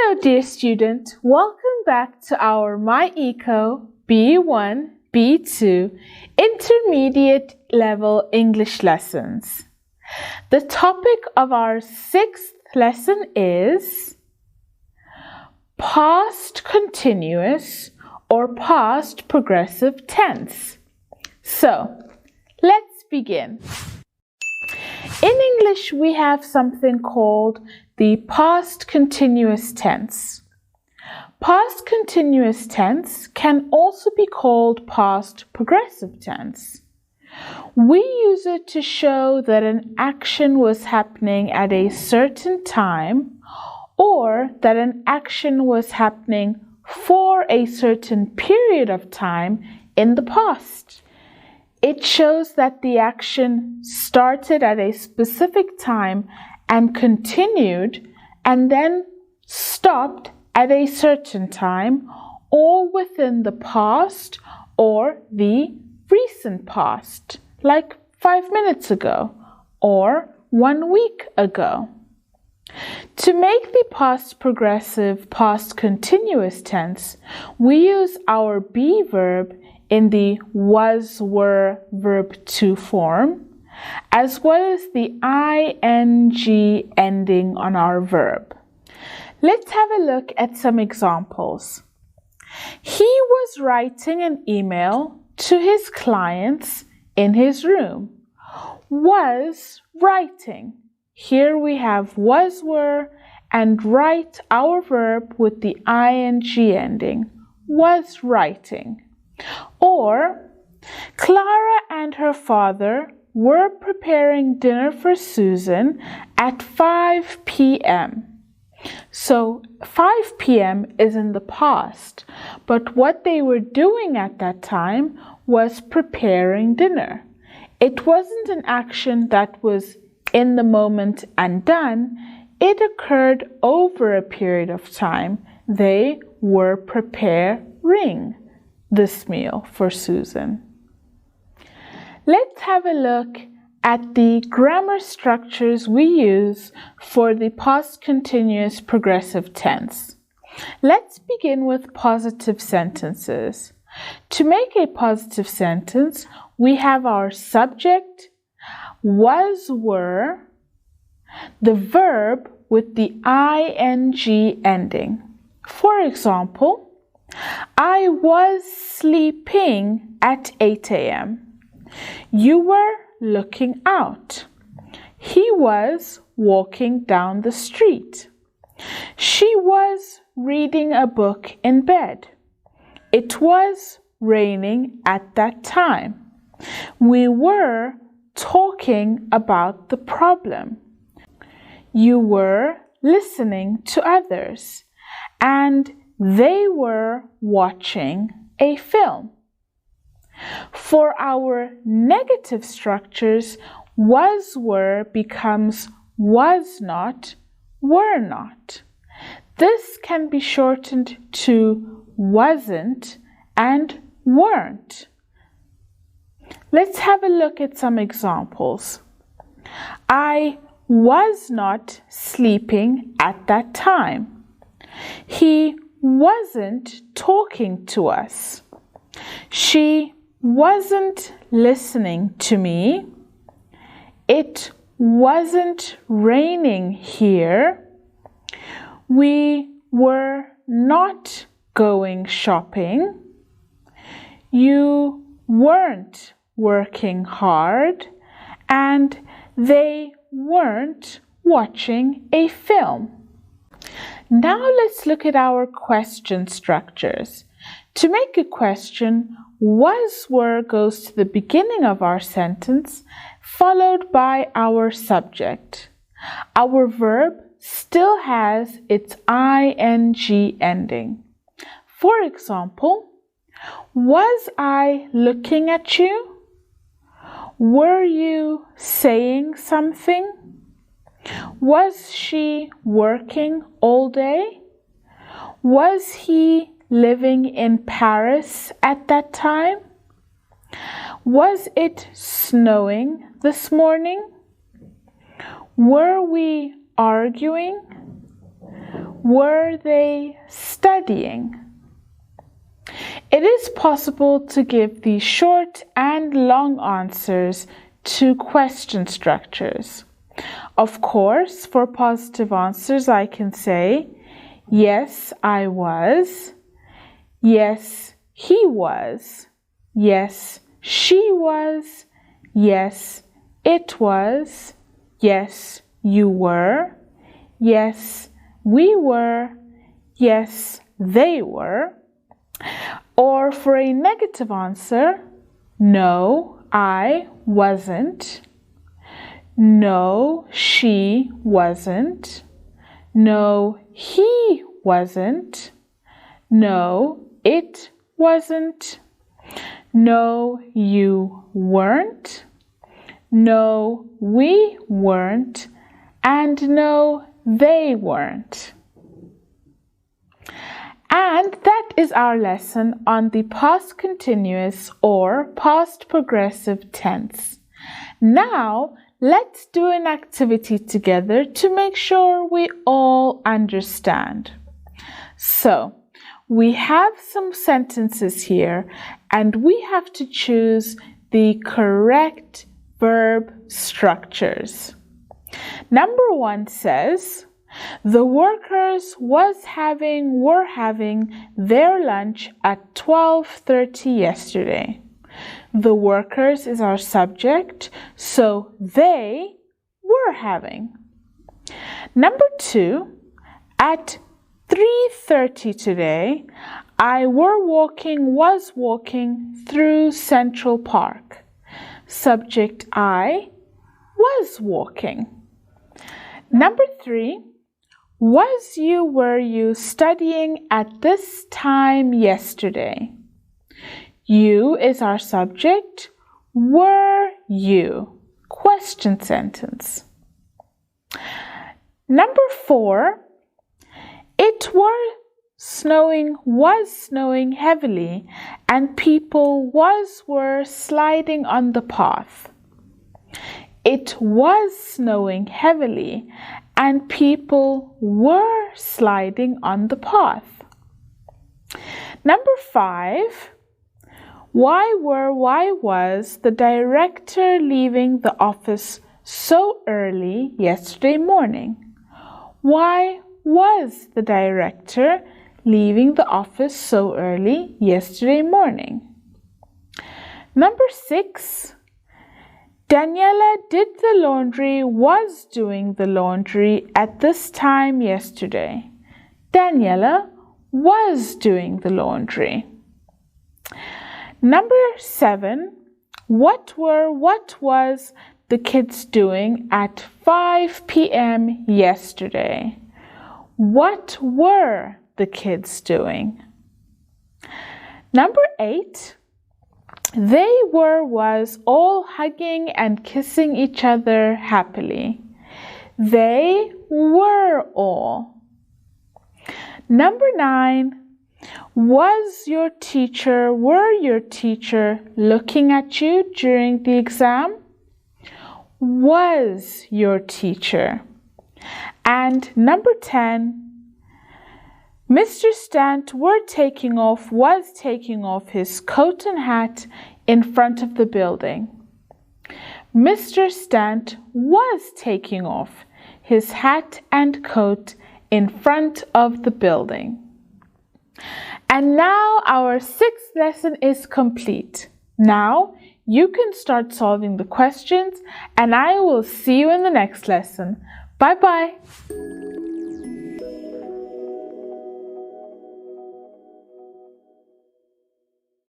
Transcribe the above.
Hello, dear student. Welcome back to our MyEco B1, B2 Intermediate Level English lessons. The topic of our 6th lesson is past continuous or past progressive tense. So, let's begin. In English, we have something called the past continuous tense. Past continuous tense can also be called past progressive tense. We use it to show that an action was happening at a certain time or that an action was happening for a certain period of time in the past. It shows that the action started at a specific time and continued and then stopped at a certain time, all within the past or the recent past, like 5 minutes ago or 1 week ago. To make the past progressive, past continuous tense, we use our be verb in the was, were, verb to form, as well as the ing ending on our verb. Let's have a look at some examples. He was writing an email to his clients in his room. Was writing. Here we have was, were, and write, our verb, with the ing ending. Was writing. Or, Clara and her father were preparing dinner for Susan at 5 p.m. So 5 p.m. is in the past, but what they were doing at that time was preparing dinner. It wasn't an action that was in the moment and done. It occurred over a period of time. They were preparing this meal for Susan. Let's have a look at the grammar structures we use for the past continuous progressive tense. Let's begin with positive sentences. To make a positive sentence, we have our subject, was, were, the verb with the ing ending. For example, I was sleeping at 8 a.m. You were looking out. He was walking down the street. She was reading a book in bed. It was raining at that time. We were talking about the problem. You were listening to others, and they were watching a film. For our negative structures, was, were becomes was not, were not. This can be shortened to wasn't and weren't. Let's have a look at some examples. I was not sleeping at that time. He wasn't talking to us. She wasn't listening to me. It wasn't raining here. We were not going shopping. You weren't working hard, and they weren't watching a film. Now let's look at our question structures. To make a question, was, were goes to the beginning of our sentence, followed by our subject. Our verb still has its ing ending. For example, was I looking at you? Were you saying something? Was she working all day? Was he living in Paris at that time? Was it snowing this morning? Were we arguing? Were they studying? It is possible to give the short and long answers to question structures. Of course, for positive answers, I can say, yes, I was. Yes, he was. Yes, she was. Yes, it was. Yes, you were. Yes, we were. Yes, they were. Or for a negative answer, no, I wasn't. No, she wasn't. No, he wasn't. No, it wasn't. No, you weren't. No, we weren't. And no, they weren't. And that is our lesson on the past continuous or past progressive tense. Now, let's do an activity together to make sure we all understand. So, we have some sentences here and we have to choose the correct verb structures. Number 1 says, the workers were having their lunch at 12:30 yesterday. The workers is our subject, so they were having. Number 2, at 3:30 today, I was walking through Central Park. Subject I was walking. Number 3, were you studying at this time yesterday? You is our subject. Were you? Question sentence. Number 4, it was snowing heavily and people were sliding on the path. It was snowing heavily and people were sliding on the path. Number 5, why was the director leaving the office so early yesterday morning? Why was the director leaving the office so early yesterday morning? Number 6, Daniela was doing the laundry at this time yesterday. Daniela was doing the laundry. Number 7, what was the kids doing at 5 p.m. yesterday? What were the kids doing? Number 8, they was all hugging and kissing each other happily. They were all. Number 9, were your teacher looking at you during the exam? Was your teacher. And number 10, Mr. Stant was taking off his coat and hat in front of the building. Mr. Stant was taking off his hat and coat in front of the building. And now our 6th lesson is complete. Now you can start solving the questions and I will see you in the next lesson. Bye-bye.